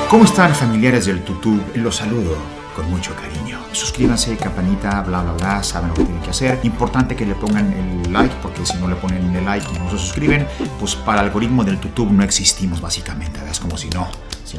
¿Cómo están, familiares del YouTube? Los saludo con mucho cariño. Suscríbanse, campanita, bla bla bla, saben lo que tienen que hacer. Importante que le pongan el like, porque si no le ponen el like y no se suscriben, pues para el algoritmo del YouTube no existimos básicamente. Es como si no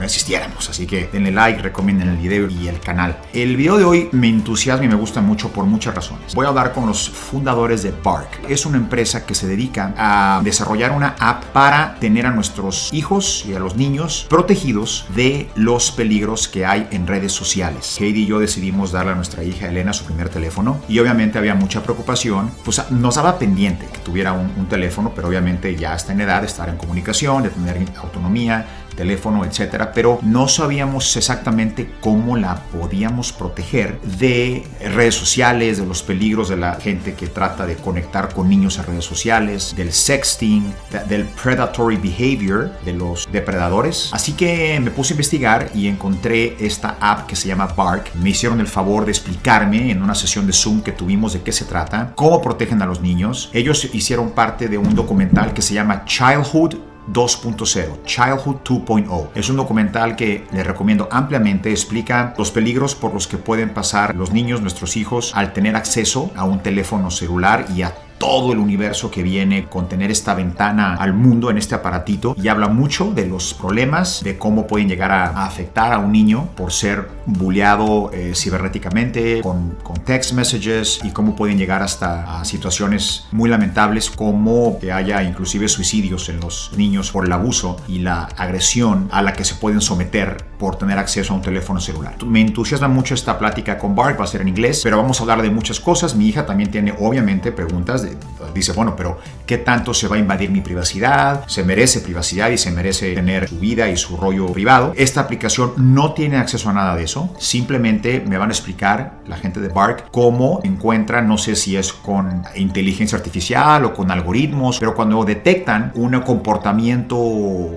existiéramos. Así que denle like, recomienden el video y el canal. El video de hoy me entusiasma y me gusta mucho por muchas razones. Voy a hablar con los fundadores de Bark. Es una empresa que se dedica a desarrollar una app para tener a nuestros hijos y a los niños protegidos de los peligros que hay en redes sociales. Katie y yo decidimos darle a nuestra hija Elena su primer teléfono y obviamente había mucha preocupación. Pues nos daba pendiente que tuviera un teléfono, pero obviamente ya está en edad de estar en comunicación, de tener autonomía, teléfono, etcétera, pero no sabíamos exactamente cómo la podíamos proteger de redes sociales, de los peligros de la gente que trata de conectar con niños en redes sociales, del sexting, del predatory behavior, de los depredadores. Así que me puse a investigar y encontré esta app que se llama Bark. Me hicieron el favor de explicarme en una sesión de Zoom que tuvimos de qué se trata, cómo protegen a los niños. Ellos hicieron parte de un documental que se llama Childhood 2.0, Childhood 2.0. Es un documental que les recomiendo ampliamente. Explica los peligros por los que pueden pasar los niños, nuestros hijos, al tener acceso a un teléfono celular y a todo el universo que viene con tener esta ventana al mundo en este aparatito, y habla mucho de los problemas, de cómo pueden llegar a afectar a un niño por ser bulleado cibernéticamente con text messages, y cómo pueden llegar hasta a situaciones muy lamentables como que haya inclusive suicidios en los niños por el abuso y la agresión a la que se pueden someter por tener acceso a un teléfono celular. Me entusiasma mucho esta plática con Bark, va a ser en inglés, pero vamos a hablar de muchas cosas. Mi hija también tiene obviamente preguntas. Dice, bueno, pero ¿qué tanto se va a invadir mi privacidad? ¿Se merece privacidad y se merece tener su vida y su rollo privado? Esta aplicación no tiene acceso a nada de eso. Simplemente me van a explicar la gente de Bark cómo encuentran, no sé si es con inteligencia artificial o con algoritmos, pero cuando detectan un comportamiento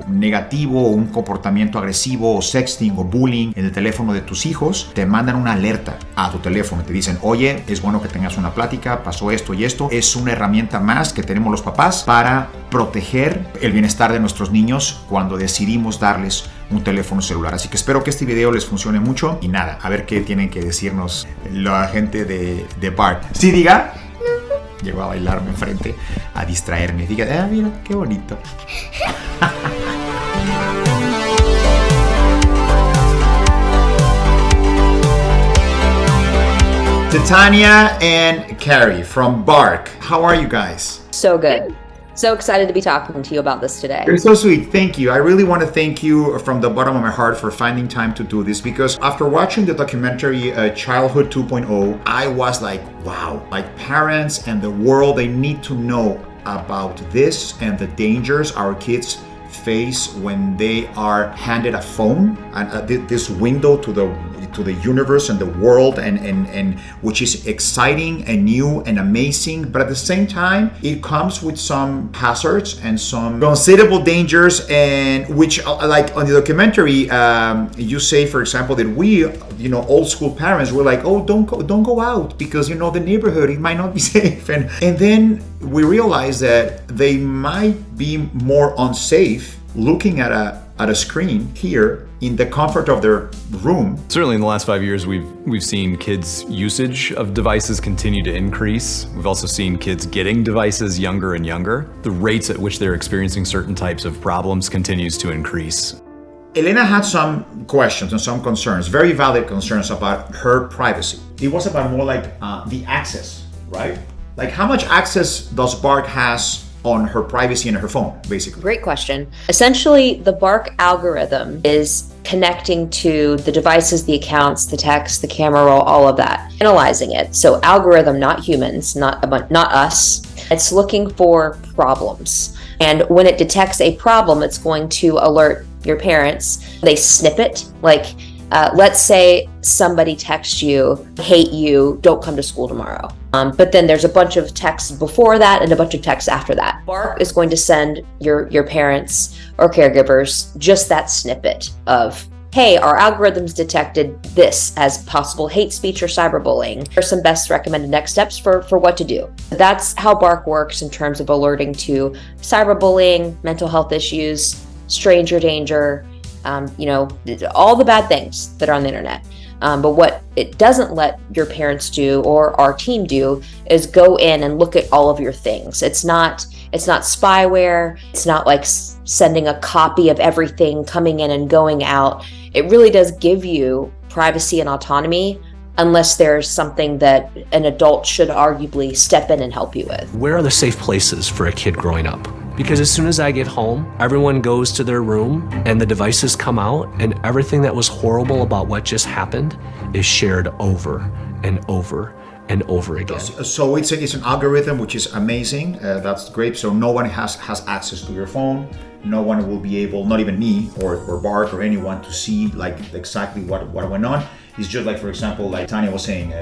negativo, un comportamiento agresivo o sexting o bullying en el teléfono de tus hijos, te mandan una alerta a tu teléfono. Te dicen, oye, es bueno que tengas una plática, pasó esto y esto. Es una herramienta más que tenemos los papás para proteger el bienestar de nuestros niños cuando decidimos darles un teléfono celular. Así que espero que este video les funcione mucho y nada, a ver qué tienen que decirnos la gente de Bark. Sí, diga. Llegó a bailarme enfrente, a distraerme. Diga, mira, qué bonito. Titania and Carrie from Bark. How are you guys? So good. So excited to be talking to you about this today. You're so sweet. Thank you. I really want to thank you from the bottom of my heart for finding time to do this, because after watching the documentary Childhood 2.0, I was like, wow, like parents and the world, they need to know about this and the dangers our kids face when they are handed a phone and this window to the universe and the world, and which is exciting and new and amazing, but at the same time it comes with some hazards and some considerable dangers, and which, like on the documentary, you say, for example, that we, old school parents were like, oh, don't go out because the neighborhood, it might not be safe, and then we realize that they might be more unsafe looking at a screen here in the comfort of their room. Certainly in the last 5 years, we've seen kids' usage of devices continue to increase. We've also seen kids getting devices younger and younger. The rates at which they're experiencing certain types of problems continues to increase. Elena had some questions and some concerns, very valid concerns about her privacy. It was about more like the access, right? Like how much access does Bark has on her privacy and her phone, basically? Great question. Essentially, the Bark algorithm is connecting to the devices, the accounts, the text, the camera roll, all of that, analyzing it. So algorithm, not humans, not us. It's looking for problems. And when it detects a problem, it's going to alert your parents. They snip it, like let's say somebody texts you, hate you, don't come to school tomorrow. But then there's a bunch of texts before that and a bunch of texts after that. Bark is going to send your parents or caregivers just that snippet of, hey, our algorithms detected this as possible hate speech or cyberbullying. Here are some best recommended next steps for what to do. That's how Bark works in terms of alerting to cyberbullying, mental health issues, stranger danger, all the bad things that are on the internet. But what it doesn't let your parents do or our team do is go in and look at all of your things. It's not spyware. It's not like sending a copy of everything coming in and going out. It really does give you privacy and autonomy, unless there's something that an adult should arguably step in and help you with. Where are the safe places for a kid growing up? Because as soon as I get home, everyone goes to their room and the devices come out, and everything that was horrible about what just happened is shared over and over and over again. So it's an algorithm, which is amazing. That's great. So no one has access to your phone. No one will be able, not even me or Bart or anyone, to see like exactly what went on. It's just like, for example, like Tanya was saying,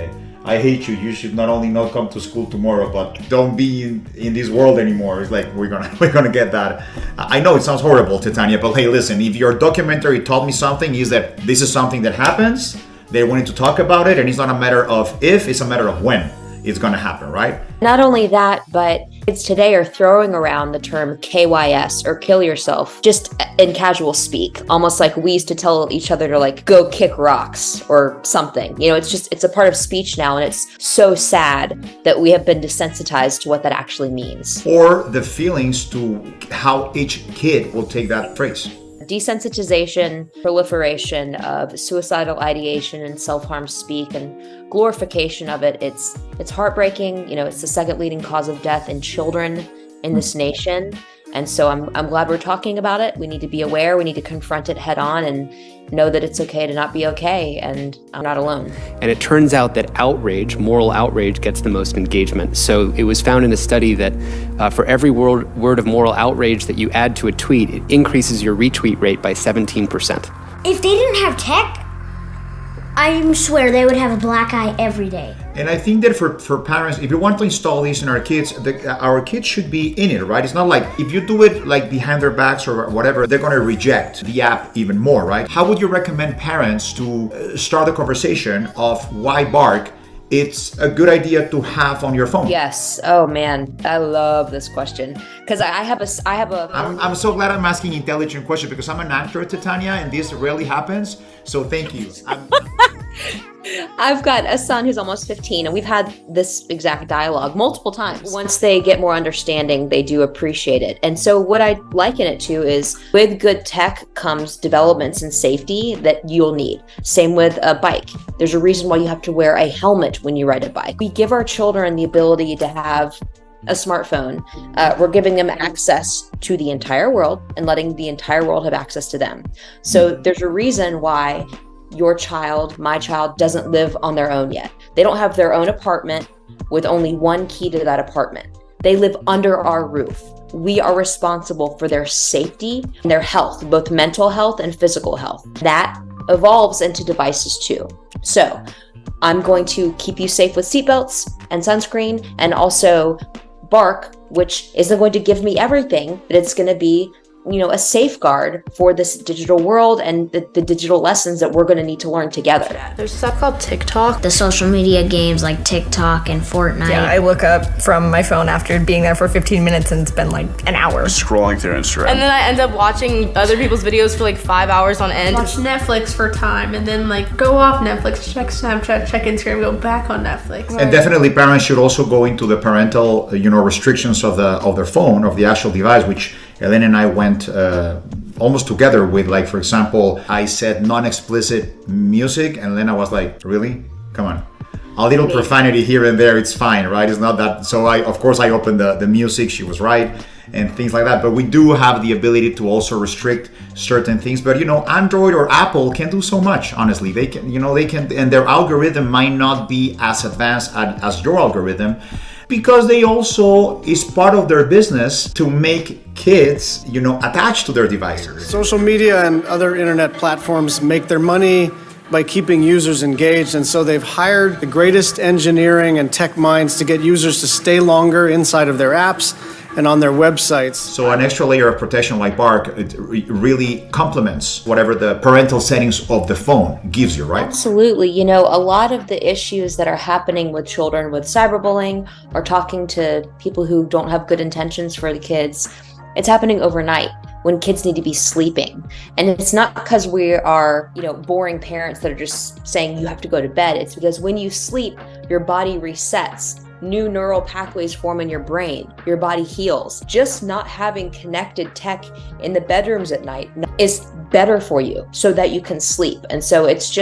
I hate you. You should not only not come to school tomorrow, but don't be in this world anymore. It's like we're gonna get that. I know it sounds horrible to Tanya, but hey, listen, if your documentary taught me something, is that this is something that happens. They wanted to talk about it, and it's not a matter of if, it's a matter of when it's gonna happen, right? Not only that, but kids today are throwing around the term KYS, or kill yourself, just in casual speak, almost like we used to tell each other to like go kick rocks or something. It's a part of speech now, and it's so sad that we have been desensitized to what that actually means. Or the feelings to how each kid will take that phrase. Desensitization, proliferation of suicidal ideation and self-harm speak, and glorification of it. It's heartbreaking. It's the second leading cause of death in children in this nation. And so I'm glad we're talking about it. We need to be aware. We need to confront it head on and know that it's okay to not be okay, and I'm not alone. And it turns out that moral outrage, gets the most engagement. So it was found in a study that for every word of moral outrage that you add to a tweet, it increases your retweet rate by 17%. If they didn't have tech, I swear they would have a black eye every day. And I think that for parents, if you want to install this in our kids, our kids should be in it, right? It's not like if you do it like behind their backs or whatever, they're going to reject the app even more, right? How would you recommend parents to start the conversation of why Bark it's a good idea to have on your phone? Yes. Oh man, I love this question because I have a. I'm so glad I'm asking intelligent questions because I'm an actor, Titania, and this rarely happens. So thank you. I've got a son who's almost 15, and we've had this exact dialogue multiple times. Once they get more understanding, they do appreciate it. And so what I liken it to is with good tech comes developments in safety that you'll need. Same with a bike. There's a reason why you have to wear a helmet when you ride a bike. We give our children the ability to have a smartphone. We're giving them access to the entire world and letting the entire world have access to them. So there's a reason why your child, my child, doesn't live on their own yet. They don't have their own apartment with only one key to that apartment. They live under our roof. We are responsible for their safety and their health, both mental health and physical health. That evolves into devices too. So I'm going to keep you safe with seatbelts and sunscreen, and also Bark, which isn't going to give me everything, but it's going to be a safeguard for this digital world and the digital lessons that we're going to need to learn together. There's stuff called TikTok. The social media games like TikTok and Fortnite. Yeah, I look up from my phone after being there for 15 minutes and it's been like an hour. Scrolling through Instagram. And then I end up watching other people's videos for like 5 hours on end. Watch Netflix for time and then like go off Netflix, check Snapchat, check Instagram, go back on Netflix. And definitely parents should also go into the parental, restrictions of their phone, of the actual device, which Elena and I went almost together with, like, for example, I said non-explicit music, and Elena was like, really? Come on. A little profanity here and there, it's fine, right? It's not that. So I opened the music, she was right, and things like that. But we do have the ability to also restrict certain things. But, Android or Apple can do so much, honestly. They can, and their algorithm might not be as advanced as your algorithm, because they also is part of their business to make kids, attached to their devices. Social media and other internet platforms make their money by keeping users engaged, and so they've hired the greatest engineering and tech minds to get users to stay longer inside of their apps and on their websites. So an extra layer of protection like Bark, it really complements whatever the parental settings of the phone gives you, right? Absolutely. A lot of the issues that are happening with children with cyberbullying or talking to people who don't have good intentions for the kids, it's happening overnight. when kids need to be sleeping. And it's not because we are, boring parents that are just saying you have to go to bed. It's because when you sleep, your body resets. New neural pathways form in your brain. Your body heals. Just not having connected tech in the bedrooms at night is better for you so that you can sleep. And so it's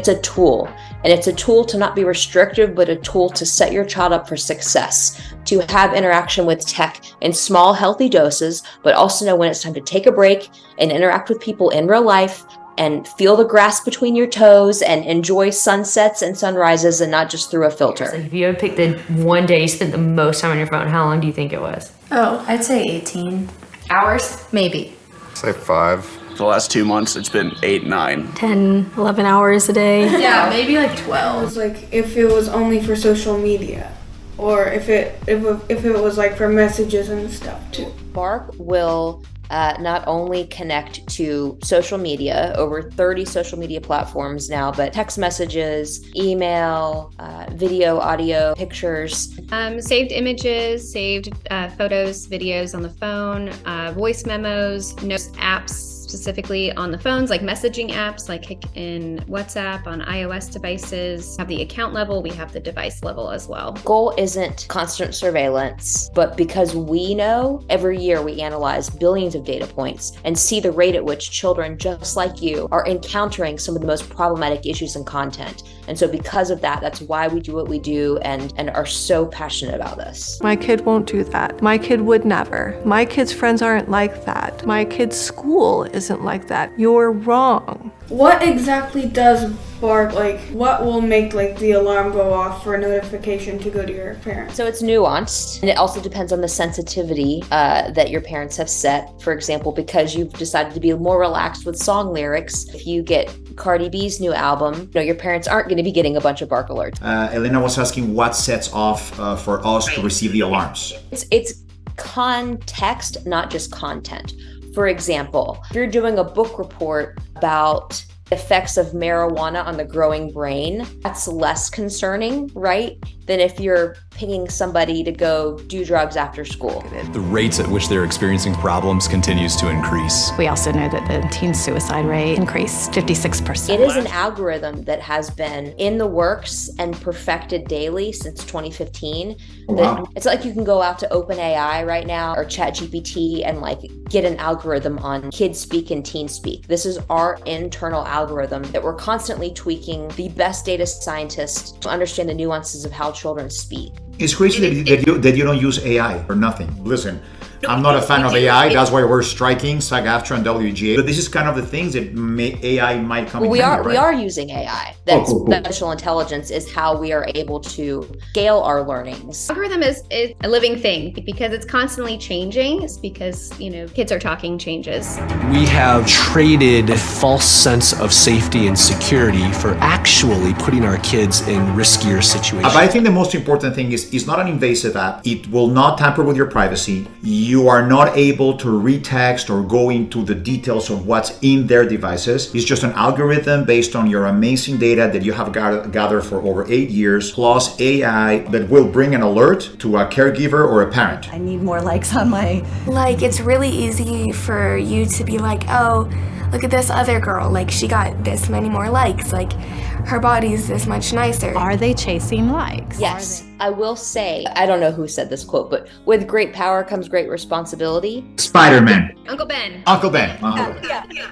a tool. And it's a tool to not be restrictive, but a tool to set your child up for success, to have interaction with tech in small, healthy doses, but also know when it's time to take a break and interact with people in real life and feel the grass between your toes and enjoy sunsets and sunrises and not just through a filter. So if you had picked the one day you spent the most time on your phone, how long do you think it was? Oh, I'd say 18 hours? maybe. Say 5. The last 2 months, it's been 8, 9. 10, 11 hours a day. Yeah, maybe like 12. Like if it was only for social media, or if it was like for messages and stuff too. Bark will not only connect to social media, over 30 social media platforms now, but text messages, email, video, audio, pictures. Saved images, saved photos, videos on the phone, voice memos, notes, apps specifically on the phones, like messaging apps like in WhatsApp on iOS devices. We have the account level, we have the device level as well. Goal isn't constant surveillance, but because we know, every year we analyze billions of data points and see the rate at which children just like you are encountering some of the most problematic issues and content. And so because of that, that's why we do what we do and are so passionate about this. My kid won't do that. My kid would never. My kid's friends aren't like that. My kid's school isn't like that. You're wrong. What exactly does Bark, what will make the alarm go off for a notification to go to your parents? So it's nuanced, and it also depends on the sensitivity that your parents have set. For example, because you've decided to be more relaxed with song lyrics, if you get Cardi B's new album, your parents aren't going to be getting a bunch of Bark alerts. Elena was asking what sets off for us to receive the alarms. It's context, not just content. For example, if you're doing a book report about effects of marijuana on the growing brain, that's less concerning, right? Than if you're pinging somebody to go do drugs after school. The rates at which they're experiencing problems continues to increase. We also know that the teen suicide rate increased 56%. It is an algorithm that has been in the works and perfected daily since 2015. Wow. It's like you can go out to OpenAI right now or ChatGPT and get an algorithm on kids speak and teen speak. This is our internal algorithm that we're constantly tweaking, the best data scientists to understand the nuances of how children speak. It's crazy that you don't use AI or nothing. Listen, I'm not a fan of AI. That's why we're striking SAG-AFTRA and WGA. But this is kind of the things that AI might come in handy, right? We are using AI. That's artificial intelligence is how we are able to scale our learnings. Algorithm is a living thing because it's constantly changing. It's because, kids are talking changes. We have traded a false sense of safety and security for actually putting our kids in riskier situations. But I think the most important thing is it's not an invasive app. It will not tamper with your privacy. You are not able to retext or go into the details of what's in their devices. It's just an algorithm based on your amazing data that you have gathered for over 8 years, plus AI that will bring an alert to a caregiver or a parent. I need more likes on my... It's really easy for you to be like, oh, look at this other girl. She got this many more likes. Her body's this much nicer. Are they chasing likes? Yes. I will say, I don't know who said this quote, but with great power comes great responsibility. Spider-Man. Uncle Ben. Uncle Ben.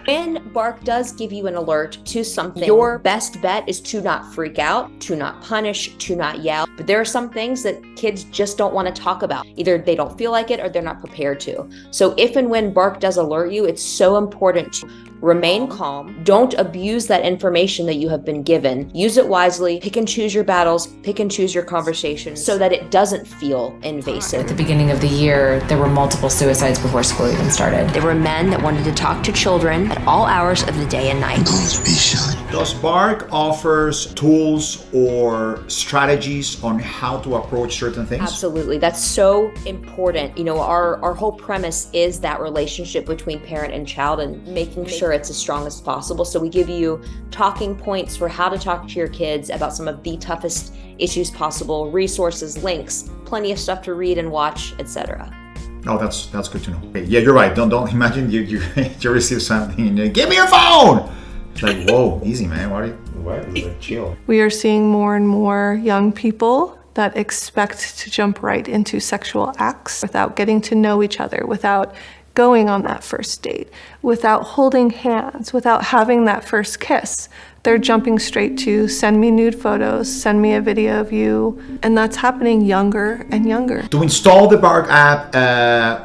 When Bark does give you an alert to something, your best bet is to not freak out, to not punish, to not yell. But there are some things that kids just don't want to talk about. Either they don't feel like it or they're not prepared to. So if and when Bark does alert you, it's so important to remain calm. Don't abuse that information that you have been given. Use it wisely. Pick and choose your battles. Pick and choose your conversations so that it doesn't feel invasive. At the beginning of the year, there were multiple suicides before school even started. There were men that wanted to talk to children at all hours of the day and night. Does Bark offers tools or strategies on how to approach certain things? Absolutely. That's so important. Our whole premise is that relationship between parent and child and making sure it's as strong as possible. So we give you talking points for how to talk to your kids about some of the toughest issues possible, resources, links, plenty of stuff to read and watch, etc. Oh, that's good to know. Okay, yeah, you're right. Don't imagine you receive something and you, give me your phone. It's like, whoa, easy, man. What? Like, chill. We are seeing more and more young people that expect to jump right into sexual acts without getting to know each other, without going on that first date, without holding hands, without having that first kiss. They're jumping straight to send me nude photos, send me a video of you, and that's happening younger and younger. To install the Bark app,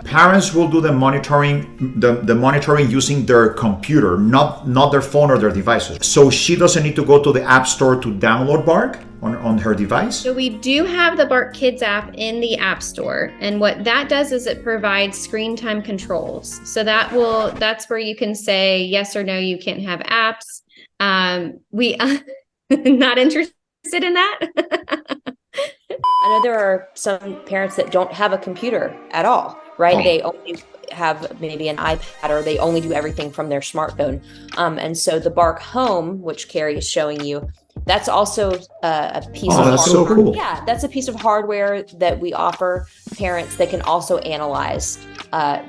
parents will do the monitoring, the monitoring using their computer, not their phone or their devices. So she doesn't need to go to the App Store to download Bark on her device. So we do have the Bark Kids app in the App Store, and what that does is it provides screen time controls. So that's where you can say yes or no, you can't have apps. We not interested in that. I know there are some parents that don't have a computer at all, right? Oh. They only have maybe an iPad, or they only do everything from their smartphone. And so the Bark Home, which Carrie is showing you, that's also a piece of that's hardware. so cool. Yeah, that's a piece of hardware that we offer parents that can also analyze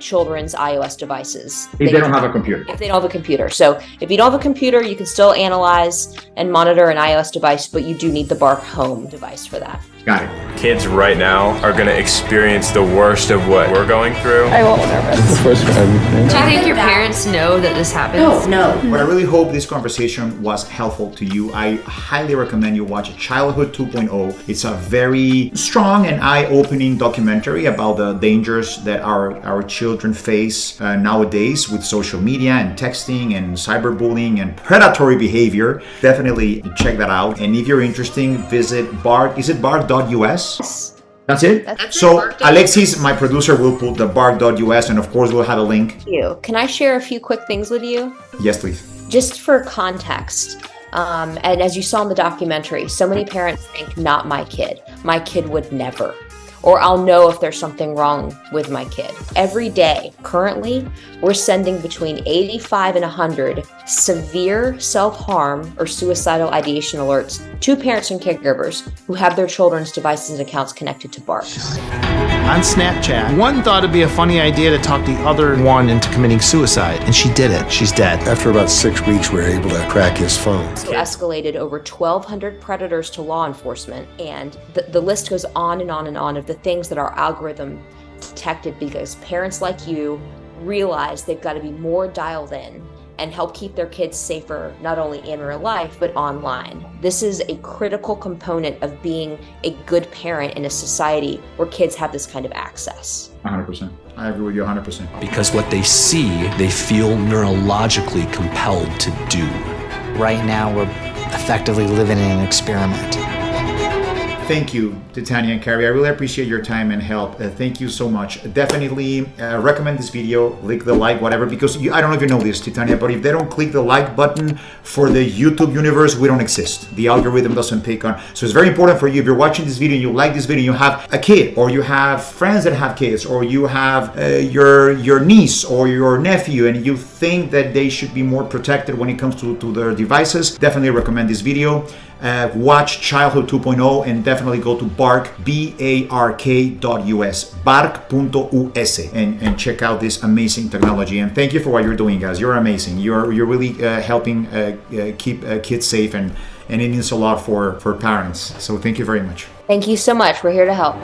children's iOS devices. If they don't have a computer. If they don't have a computer. So if you don't have a computer, you can still analyze and monitor an iOS device, but you do need the Bark Home device for that. Got it. Kids right now are going to experience the worst of what we're going through. I'm a little nervous. It's the first for everything. Do you think your parents know that this happens? No. But I really hope this conversation was helpful to you. I highly recommend you watch Childhood 2.0. It's a very strong and eye-opening documentary about the dangers that our children face nowadays with social media and texting and cyberbullying and predatory behavior. Definitely check that out. And if you're interested, visit Bark. Is it Bark.us? That's it? That's so it. Alexis, my producer, will put the Bark.us, and of course we'll have a link. Thank you. Can I share a few quick things with you? Yes, please. Just for context, and as you saw in the documentary, so many parents think, not my kid would never, or I'll know if there's something wrong with my kid. Every day, currently, we're sending between 85 and 100 severe self-harm or suicidal ideation alerts to parents and caregivers who have their children's devices and accounts connected to Bark. On Snapchat, one thought it'd be a funny idea to talk the other one into committing suicide, and she did it. She's dead. After about 6 weeks, we were able to crack his phone. So escalated over 1,200 predators to law enforcement, and the list goes on and on and on of the things that our algorithm detected, because parents like you realize they've got to be more dialed in and help keep their kids safer, not only in real life, but online. This is a critical component of being a good parent in a society where kids have this kind of access. 100%. I agree with you 100%. Because what they see, they feel neurologically compelled to do. Right now, we're effectively living in an experiment. Thank you to Tanya and Carrie. I really appreciate your time and help. Thank you so much. Definitely recommend this video, click the like, whatever, because I don't know if you know this, Titania, but if they don't click the like button for the YouTube universe, we don't exist. The algorithm doesn't pick on. So it's very important for you, if you're watching this video and you like this video, you have a kid, or you have friends that have kids, or you have your niece or your nephew, and you think that they should be more protected when it comes to their devices, definitely recommend this video. Watch Childhood 2.0 and definitely go to Bark, bark.us, bark.us, and check out this amazing technology. And thank you for what you're doing, guys. You're amazing. You're really helping keep kids safe, and it means a lot for parents. So thank you very much. Thank you so much. We're here to help.